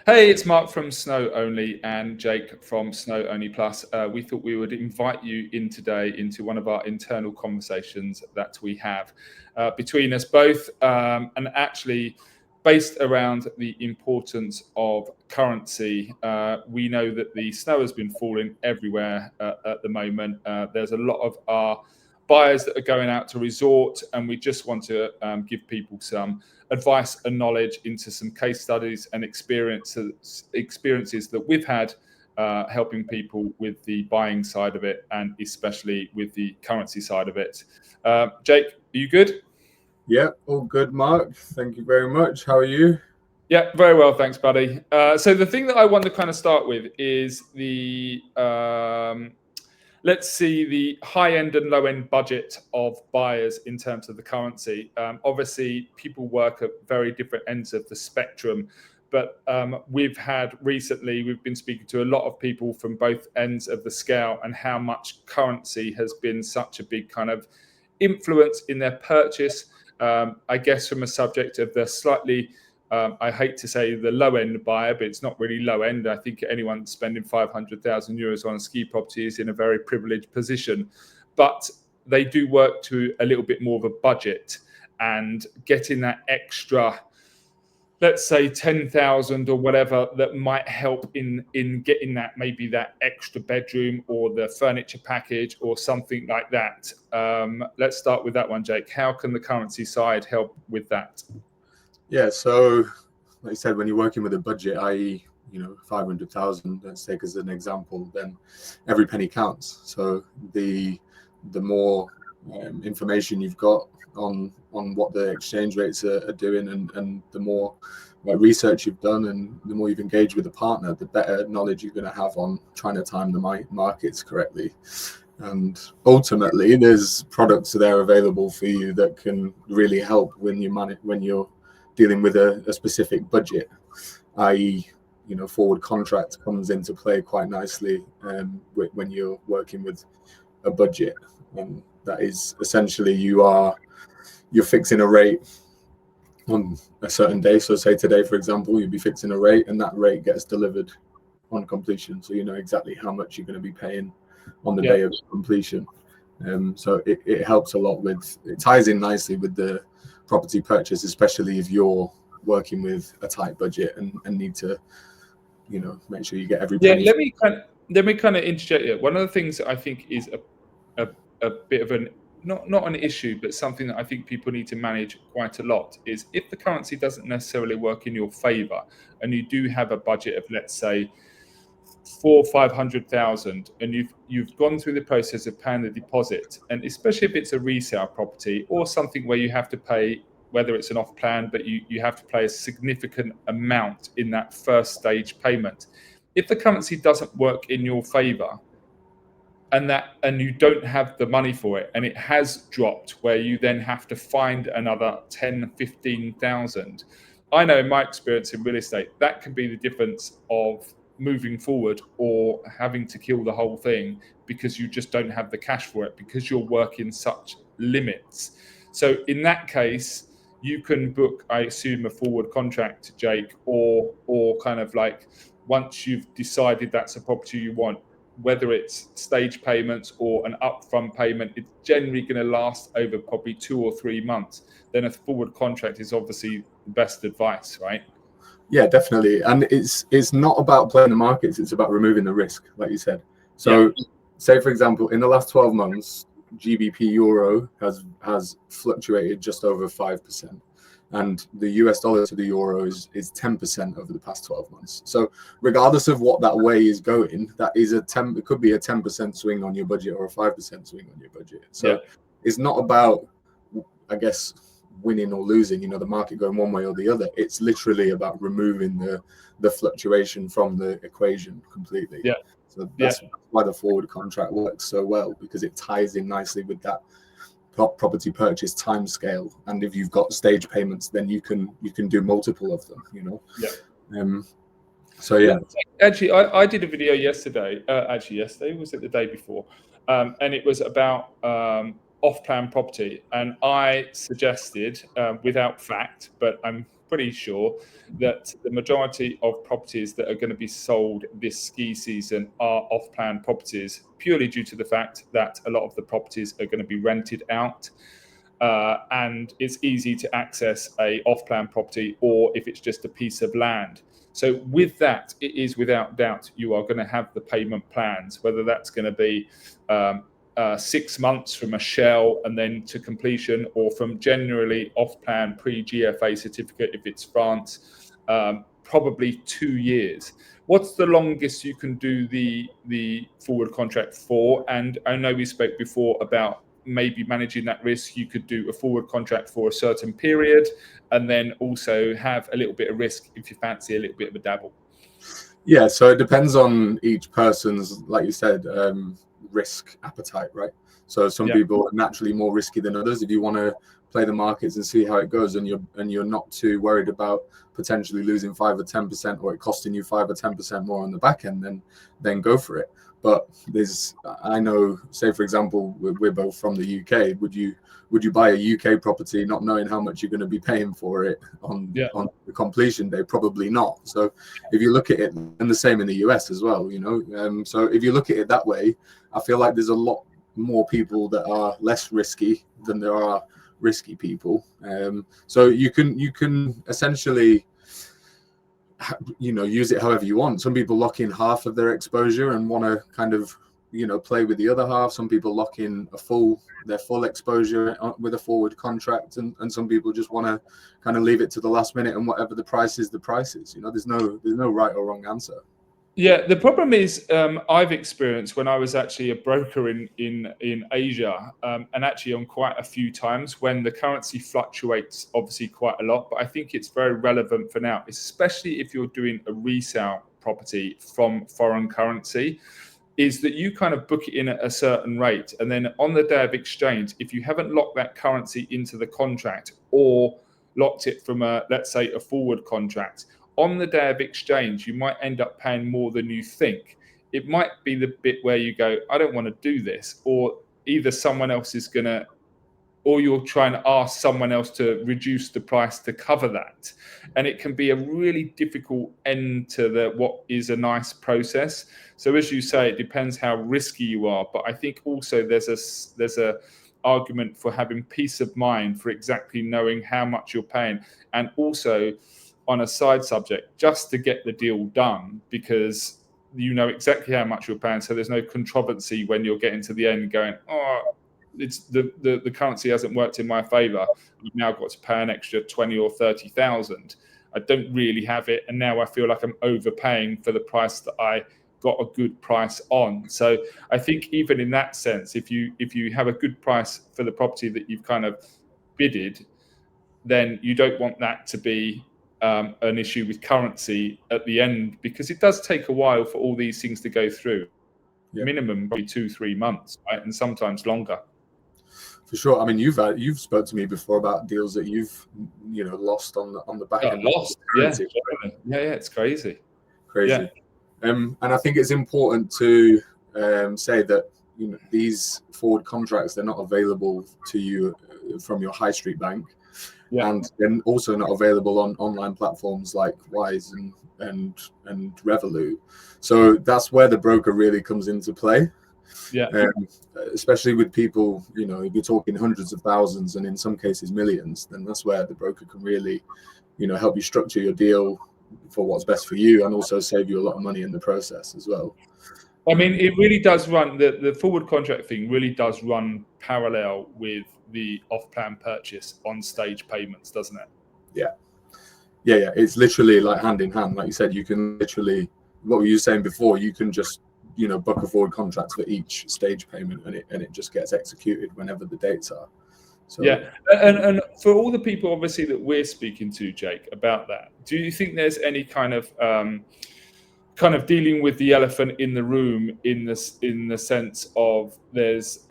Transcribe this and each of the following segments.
Hey, it's Mark from SnowOnly and Jake from SnowOnly Plus. We thought we would invite you in today into one of our internal conversations that we have between us both, and actually based around the importance of currency. We know that the snow has been falling everywhere at the moment. There's a lot of our buyers that are going out to resort, and we just want to give people some advice and knowledge into some case studies and experiences that we've had helping people with the buying side of it, and especially with the currency side of it. Jake, are you good? Yeah, all good, Mark. Thank you very much. How are you? Yeah, very well, thanks, buddy. So the thing that I want to kind of start with is let's see the high end and low end budget of buyers in terms of the currency. Obviously, people work at very different ends of the spectrum, but we've been speaking to a lot of people from both ends of the scale, and how much currency has been such a big kind of influence in their purchase. I guess from a subject of the slightly I hate to say the low end buyer, but it's not really low end. I think anyone spending 500,000 euros on a ski property is in a very privileged position. But they do work to a little bit more of a budget, and getting that extra, let's say 10,000 or whatever, that might help in getting that, maybe that extra bedroom or the furniture package or something like that. Let's start with that one, Jake. How can the currency side help with that? Yeah, so like you said, when you're working with a budget, i.e., 500,000, let's take as an example, then every penny counts. So the more information you've got on what the exchange rates are doing, and the more research you've done, and the more you've engaged with a partner, the better knowledge you're going to have on trying to time the markets correctly. And ultimately, there's products there available for you that can really help when you're dealing with a specific budget, i.e., forward contract comes into play quite nicely when you're working with a budget. And that is essentially you're fixing a rate on a certain day. So say today, for example, you'd be fixing a rate, and that rate gets delivered on completion. So you know exactly how much you're going to be paying on the day of completion. So it helps a lot it ties in nicely with the property purchase, especially if you're working with a tight budget and need to, make sure you get every penny. Let me kind of interject here. One of the things that I think is a bit of not an issue, but something that I think people need to manage quite a lot, is if the currency doesn't necessarily work in your favor, and you do have a budget of, let's say, 500,000, and you've gone through the process of paying the deposit, and especially if it's a resale property or something where you have to pay, whether it's an off plan, but you have to pay a significant amount in that first stage payment. If the currency doesn't work in your favor, and you don't have the money for it, and it has dropped where you then have to find another 10, 15,000, I know in my experience in real estate, that can be the difference of moving forward or having to kill the whole thing, because you just don't have the cash for it, because you're working such limits. So in that case, you can book, I assume, a forward contract, Jake, or kind of like, once you've decided that's a property you want, whether it's stage payments or an upfront payment, it's generally going to last over probably 2 or 3 months. Then a forward contract is obviously the best advice, right? Yeah, definitely. And it's not about playing the markets, it's about removing the risk, like you said. So say, for example, in the last 12 months, GBP euro has fluctuated just over 5. And the US dollar to the euro is 10% over the past 12 months. So regardless of what that way is going, it could be a 10% swing on your budget or a 5% swing on your budget. So it's not about, I guess, winning or losing, the market going one way or the other. It's literally about removing the fluctuation from the equation completely. Yeah. So that's why the forward contract works so well, because it ties in nicely with that property purchase time scale. And if you've got stage payments, then you can do multiple of them, Actually, I did a video yesterday. Yesterday, was it the day before? And it was about off-plan property, and I suggested, without fact, but I'm pretty sure that the majority of properties that are going to be sold this ski season are off-plan properties, purely due to the fact that a lot of the properties are going to be rented out. And it's easy to access a off-plan property, or if it's just a piece of land. So with that, it is without doubt you are going to have the payment plans, whether that's going to be 6 months from a shell and then to completion, or from generally off-plan pre-GFA certificate if it's France, probably 2 years. What's the longest you can do the forward contract for? And I know we spoke before about maybe managing that risk. You could do a forward contract for a certain period and then also have a little bit of risk if you fancy a little bit of a dabble. Yeah, so it depends on each person's, like you said, risk appetite, right? So some people are naturally more risky than others. If you want to play the markets and see how it goes, and you're not too worried about potentially losing 5 or 10%, or it costing you 5 or 10% more on the back end, then go for it. But I know, say for example, we're both from the UK. Would you buy a UK property not knowing how much you're going to be paying for it on the completion day? Probably not. So if you look at it, and the same in the US as well, so if you look at it that way, I feel like there's a lot more people that are less risky than there are risky people. So you can essentially, use it however you want. Some people lock in half of their exposure and want to kind of, play with the other half. Some people lock in their full exposure with a forward contract, and some people just want to kind of leave it to the last minute, and whatever the price is, the price is. There's no right or wrong answer. Yeah, the problem is I've experienced when I was actually a broker in Asia, and actually on quite a few times when the currency fluctuates obviously quite a lot, but I think it's very relevant for now, especially if you're doing a resale property from foreign currency, is that you kind of book it in at a certain rate, and then on the day of exchange, if you haven't locked that currency into the contract or locked it from let's say a forward contract, on the day of exchange, you might end up paying more than you think. It might be the bit where you go, I don't want to do this, or either someone else is going to, or you're trying to ask someone else to reduce the price to cover that. And it can be a really difficult end to what is a nice process. So as you say, it depends how risky you are. But I think also there's a argument for having peace of mind for exactly knowing how much you're paying. And also, on a side subject, just to get the deal done, because you know exactly how much you're paying, so there's no controversy when you're getting to the end going, oh, it's the currency hasn't worked in my favor. You've now got to pay an extra 20 or 30,000. I don't really have it, and now I feel like I'm overpaying for the price that I got a good price on. So I think even in that sense, if you have a good price for the property that you've kind of bidded, then you don't want that to be an issue with currency at the end, because it does take a while for all these things to go through. Minimum probably 2-3 months, right? And sometimes longer. For sure. I mean, you've spoke to me before about deals that you've lost on the back end. Lost, yeah, it's crazy. Yeah. And I think it's important to say that these forward contracts, they're not available to you from your high street bank. And then also not available on online platforms like Wise and Revolut. So that's where the broker really comes into play. Especially with people, if you're talking hundreds of thousands and in some cases millions, then that's where the broker can really, help you structure your deal for what's best for you, and also save you a lot of money in the process as well. I mean, it really does run, the forward contract thing really does run parallel with the off-plan purchase on stage payments, doesn't it? Yeah. It's literally like hand in hand. Like you said, you can literally, what were you saying before, you can just, book a forward contract for each stage payment, and it just gets executed whenever the dates are. So and for all the people obviously that we're speaking to, Jake, about that, do you think there's any kind of dealing with the elephant in the room in the sense of there's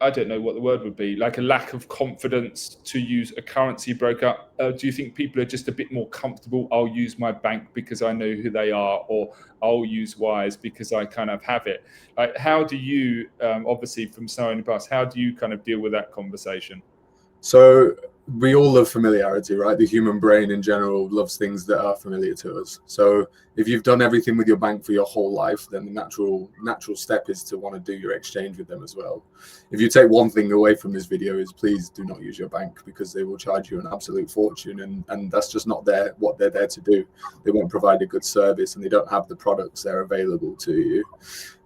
I don't know what the word would be, like a lack of confidence to use a currency broker? Do you think people are just a bit more comfortable? I'll use my bank because I know who they are, or I'll use Wise because I kind of have it. Like, how do you, obviously from SnowOnly Pass, how do you kind of deal with that conversation? So we all love familiarity, right? The human brain in general loves things that are familiar to us. So if you've done everything with your bank for your whole life, then the natural step is to want to do your exchange with them as well. If you take one thing away from this video, is please do not use your bank, because they will charge you an absolute fortune, and that's just not what they're there to do. They won't provide a good service, and they don't have the products there available to you.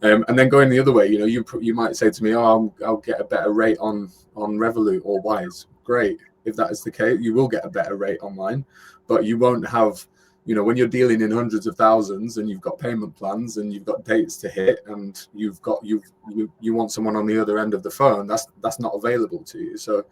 And then going the other way, you might say to me, "Oh, I'll get a better rate on Revolut or Wise." Great. If that is the case, you will get a better rate online, but you won't have, when you're dealing in hundreds of thousands and you've got payment plans and you've got dates to hit and you want someone on the other end of the phone, that's not available to you. So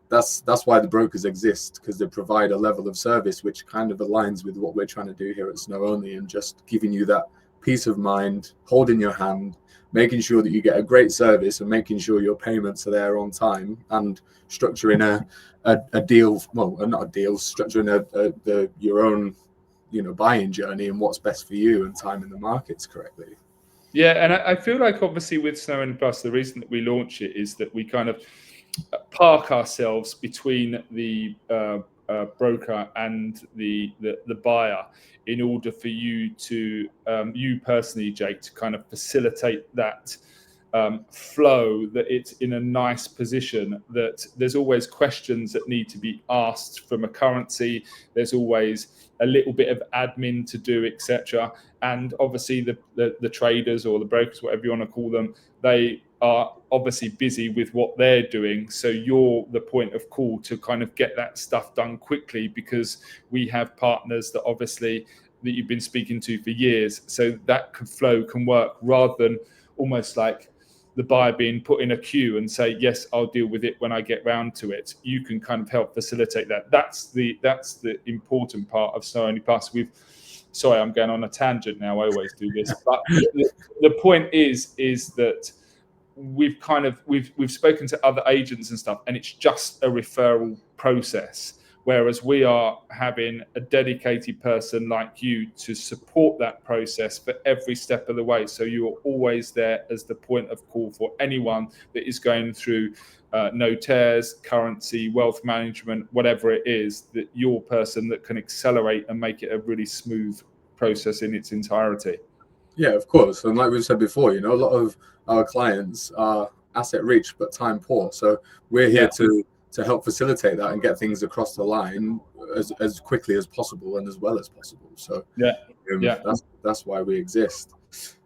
that's why the brokers exist, because they provide a level of service which kind of aligns with what we're trying to do here at SnowOnly, and just giving you that peace of mind, holding your hand, making sure that you get a great service, and making sure your payments are there on time, and structuring a deal, well, not a deal, structuring your own, buying journey and what's best for you, and timing the markets correctly. Yeah, and I feel like obviously with SnowOnly Plus, the reason that we launch it is that we kind of park ourselves between the broker and the buyer, in order for you to you personally, Jake, to kind of facilitate that flow, that it's in a nice position, that there's always questions that need to be asked from a currency, there's always a little bit of admin to do, etc. And obviously the traders or the brokers, whatever you want to call them, they are obviously busy with what they're doing. So you're the point of call to kind of get that stuff done quickly, because we have partners that obviously that you've been speaking to for years. So that flow can work, rather than almost like the buyer being put in a queue and say, yes, I'll deal with it when I get round to it. You can kind of help facilitate that. That's the important part of SnowOnly Plus. Sorry, I'm going on a tangent now. I always do this, but the point is that we've spoken to other agents and stuff, and it's just a referral process. Whereas we are having a dedicated person like you to support that process for every step of the way. So you are always there as the point of call for anyone that is going through notaires, currency, wealth management, whatever it is, that you're a person that can accelerate and make it a really smooth process in its entirety. Yeah, of course. And like we've said before, a lot of our clients are asset rich but time poor. So we're here to help facilitate that and get things across the line as quickly as possible and as well as possible. So that's why we exist.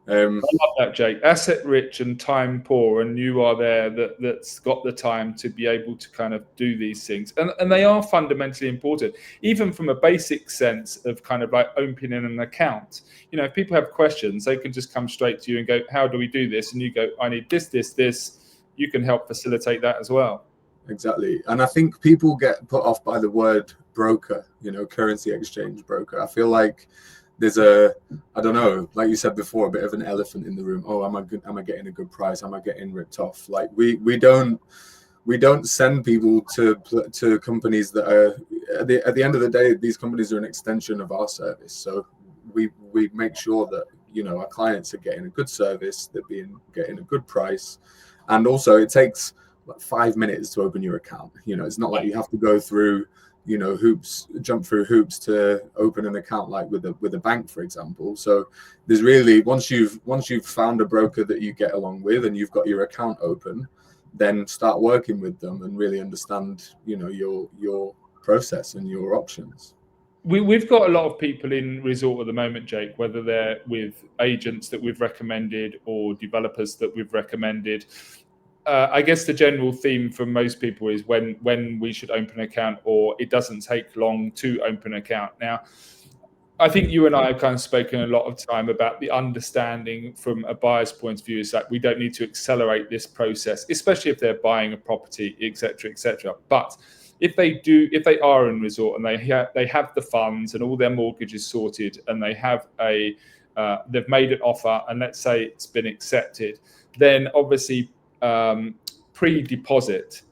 I love that, Jake. Asset rich and time poor, and you are there that's got the time to be able to kind of do these things, and they are fundamentally important, even from a basic sense of kind of like opening an account. If people have questions, they can just come straight to you and go, how do we do this? And you go, I need this. You can help facilitate that as well. Exactly. And I think people get put off by the word broker, currency exchange broker. I feel like there's I don't know, like you said before, a bit of an elephant in the room. Oh, am I getting a good price? Am I getting ripped off? Like we don't send people to companies that are at the end of the day, these companies are an extension of our service. So we make sure that our clients are getting a good service, they're getting a good price, and also it takes like 5 minutes to open your account. It's not like you have to go through jump through hoops to open an account, like with a bank, for example. So there's really, once you've found a broker that you get along with and you've got your account open, then start working with them and really understand your process and your options. We've got a lot of people in resort at the moment, Jake, whether they're with agents that we've recommended or developers that we've recommended. I guess the general theme from most people is when we should open an account, or it doesn't take long to open an account. Now, I think you and I have kind of spoken a lot of time about the understanding from a buyer's point of view is that we don't need to accelerate this process, especially if they're buying a property, etc., etc. But if they are in resort and they have the funds and all their mortgage is sorted, and they have they've made an offer, and let's say it's been accepted, then obviously pre-deposit,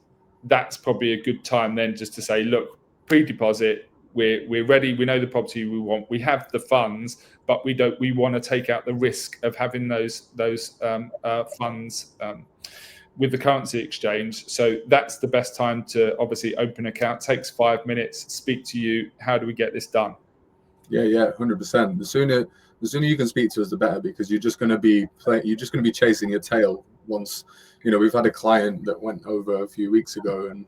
that's probably a good time then just to say, look, pre-deposit, we're ready, we know the property we want, we have the funds, but we want to take out the risk of having those funds with the currency exchange. So that's the best time to obviously open an account. It takes 5 minutes, speak to you. How do we get this done? Yeah, 100%. The sooner you can speak to us, the better, because you're just going to be chasing your tail. Once, we've had a client that went over a few weeks ago, and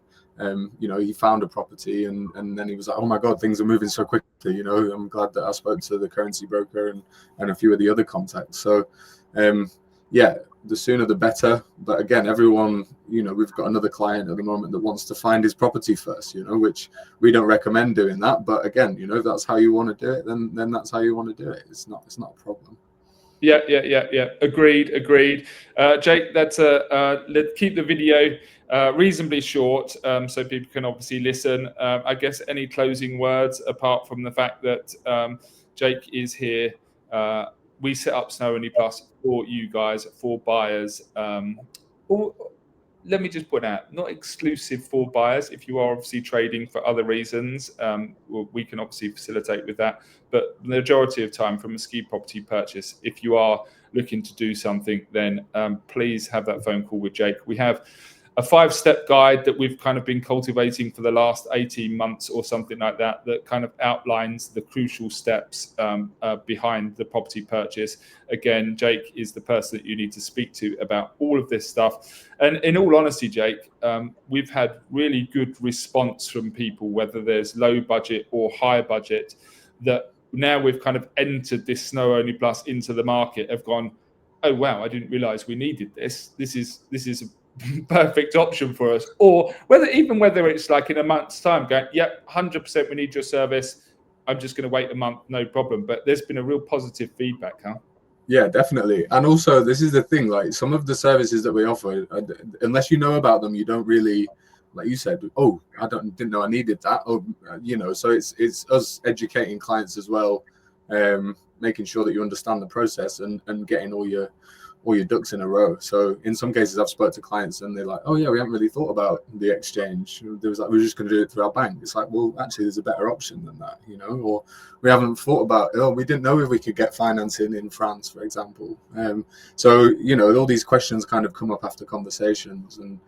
he found a property, and then he was like, oh my God, things are moving so quickly. I'm glad that I spoke to the currency broker and a few of the other contacts. So the sooner the better. But again, everyone, we've got another client at the moment that wants to find his property first, which we don't recommend doing that. But again, if that's how you want to do it, then that's how you want to do it. It's not a problem. Yeah. Agreed. Jake, let's keep the video reasonably short, so people can obviously listen. I guess any closing words apart from the fact that Jake is here. We set up SnowOnly Plus for you guys, for buyers. Let me just point out, not exclusive for buyers. If you are obviously trading for other reasons, we can obviously facilitate with that. But the majority of time from a ski property purchase, if you are looking to do something, then please have that phone call with Jake. We have a 5-step guide that we've kind of been cultivating for the last 18 months or something like that, that kind of outlines the crucial steps behind the property purchase. Again, Jake is the person that you need to speak to about all of this stuff. And in all honesty, Jake, we've had really good response from people, whether there's low budget or high budget, that now we've kind of entered this SnowOnly Plus into the market, have gone, oh wow, I didn't realize we needed this. This is a perfect option for us. Or whether it's like in a month's time going, yep, 100% we need your service, I'm just going to wait a month, no problem. But there's been a real positive feedback, huh? Yeah, definitely. And also, this is the thing, like some of the services that we offer, unless you know about them, you don't really, like you said, oh, didn't know I needed that. Oh, so it's us educating clients as well, making sure that you understand the process and getting all your ducks in a row. So in some cases, I've spoke to clients and they're like, oh yeah, we haven't really thought about the exchange. There was like, we're just going to do it through our bank. It's like, well, actually, there's a better option than that, or we haven't thought about, we didn't know if we could get financing in France, for example. So, all these questions kind of come up after conversations, and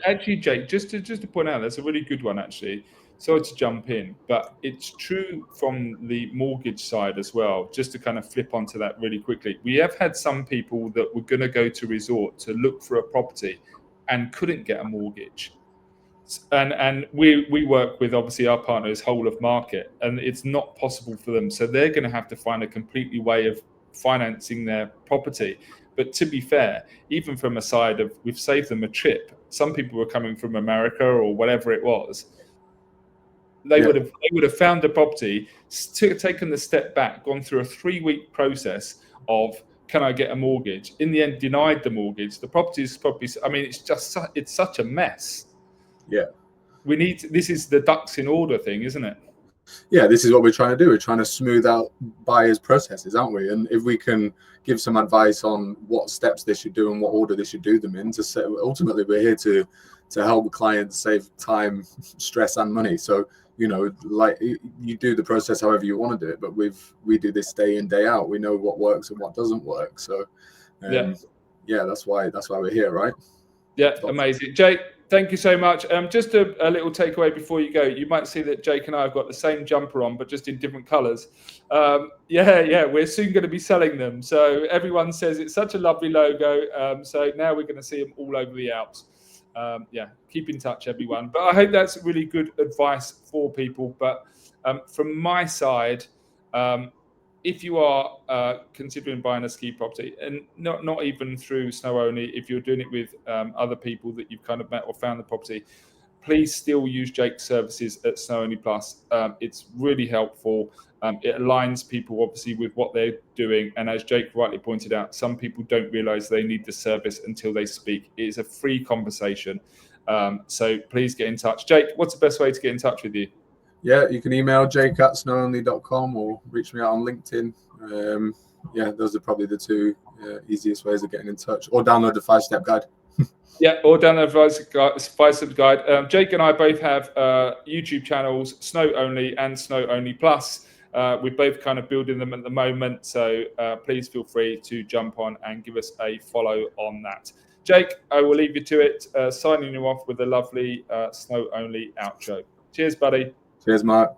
actually, Jake, just to point out, that's a really good one, actually. Sorry to jump in, but it's true from the mortgage side as well. Just to kind of flip onto that really quickly, we have had some people that were going to go to resort to look for a property and couldn't get a mortgage. And we work with obviously our partners whole of market, and it's not possible for them. So they're going to have to find a completely way of financing their property. But to be fair, even from a side of, we've saved them a trip. Some people were coming from America or whatever it was. They would have found a property, taken the step back, gone through a 3-week process of, can I get a mortgage? In the end, denied the mortgage. The property is probably, it's such a mess. Yeah. This is the ducks in order thing, isn't it? Yeah, this is what we're trying to do. We're trying to smooth out buyers' processes, aren't we? And if we can give some advice on what steps they should do and what order they should do them in, ultimately we're here to help clients save time, stress, and money. So, like you do the process however you want to do it, but we do this day in, day out. We know what works and what doesn't work. So, that's why we're here, right? Yeah, amazing. Jake, thank you so much. Just a little takeaway before you go. You might see that Jake and I have got the same jumper on, but just in different colours. We're soon going to be selling them. So everyone says it's such a lovely logo. So now we're going to see them all over the Alps. Keep in touch, everyone. But I hope that's really good advice for people. But from my side, if you are considering buying a ski property, and not even through SnowOnly, if you're doing it with other people that you've kind of met or found the property, please still use Jake's services at SnowOnly Plus. It's really helpful. It aligns people obviously with what they're doing. And as Jake rightly pointed out, some people don't realize they need the service until they speak. It is a free conversation. So please get in touch. Jake, what's the best way to get in touch with you? Yeah, you can email jake@snowonly.com or reach me out on LinkedIn. Those are probably the two easiest ways of getting in touch, or download the 5-step guide. Or download the 5-step guide. Jake and I both have YouTube channels, SnowOnly and SnowOnly Plus. We're both kind of building them at the moment, so please feel free to jump on and give us a follow on that. Jake, I will leave you to it, signing you off with a lovely Snow Only outro. Cheers, buddy. Cheers, Mark.